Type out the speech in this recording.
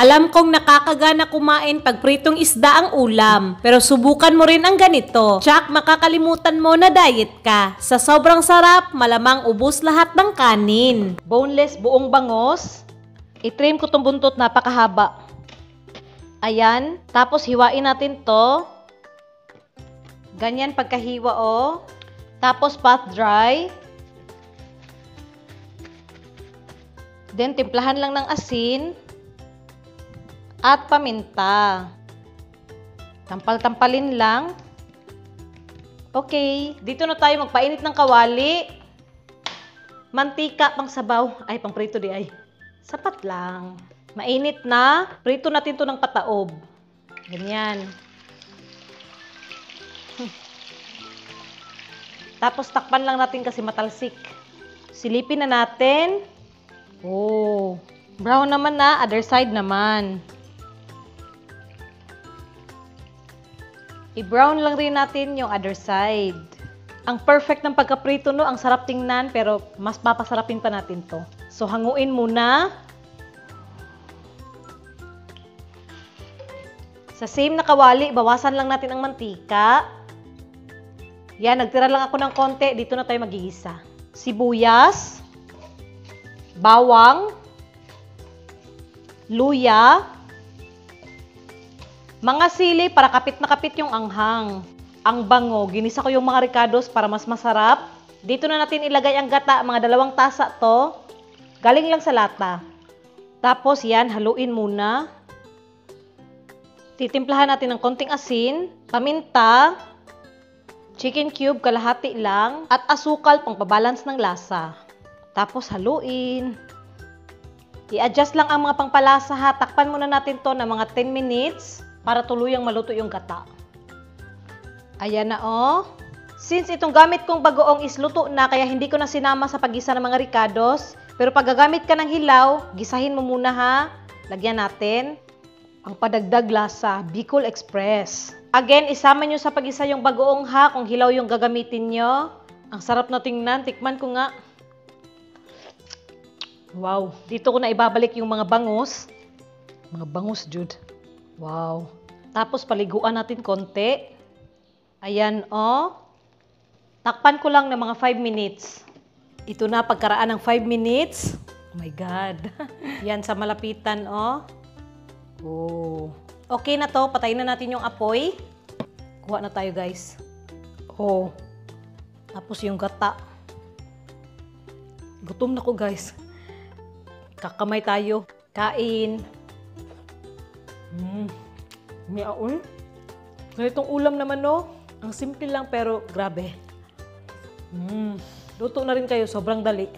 Alam kong nakakagana kumain pag pritong isda ang ulam, pero subukan mo rin ang ganito. Tsak, makakalimutan mo na diet ka. Sa sobrang sarap, malamang ubos lahat ng kanin. Boneless buong bangos. I-trim ko tong buntot, napakahaba. Ayan, tapos hiwain natin to. Ganyan pagkahiwa oh. Tapos pat dry. Then timplahan lang ng asin at paminta. Tampal-tampalin lang. Okay, dito na tayo magpainit ng kawali. Mantika pang sabaw. Ay, pang prito di ay. Sapat lang. Mainit na. Prito natin to ng pataob. Ganyan. Tapos takpan lang natin kasi matalsik. Silipin na natin. Oh, brown naman na. Other side naman. I-brown lang rin natin yung other side. Ang perfect ng pagkaprito no, ang sarap tingnan pero mas papasarapin pa natin to. So hanguin muna. Sa same na kawali, bawasan lang natin ang mantika. Yan, nagtira lang ako ng konti. Dito na tayo magigisa. Sibuyas, bawang, luya, mga sili para kapit na kapit yung anghang. Ang bango, ginisa ko yung mga ricados para mas masarap. Dito na natin ilagay ang gata, mga 2 tasa to. Galing lang sa lata. Tapos yan, haluin muna. Titimplahan natin ng konting asin, paminta, chicken cube, kalahati lang, at asukal pang pabalance ng lasa. Tapos haluin. I-adjust lang ang mga pangpalasa ha. Takpan muna natin to ng mga 10 minutes. Para tuluyang maluto yung gata. Ayan na oh. Since itong gamit kong bagoong is luto na, kaya hindi ko na sinama sa paggisa ng mga ricados. Pero pag gagamit ka ng hilaw, gisahin mo muna ha. Lagyan natin ang padagdag lasa, Bicol Express. Again, isama nyo sa paggisa yung bagoong ha kung hilaw yung gagamitin nyo. Ang sarap na tingnan. Tikman ko nga. Wow. Dito ko na ibabalik yung mga bangus. Mga bangus, Jude. Wow. Tapos paliguan natin konti. Ayan, oh. Takpan ko lang ng mga 5 minutes. Ito na, pagkaraan ng 5 minutes. Oh my God. Yan, sa malapitan, oh. Oh. Okay na to. Patayin na natin yung apoy. Kuha na tayo, guys. Oh. Tapos yung gata. Gutom na ko, guys. Kakamay tayo. Kain. May aon. Ganitong ulam naman, no? Ang simple lang pero grabe. Luto na rin kayo. Sobrang dali.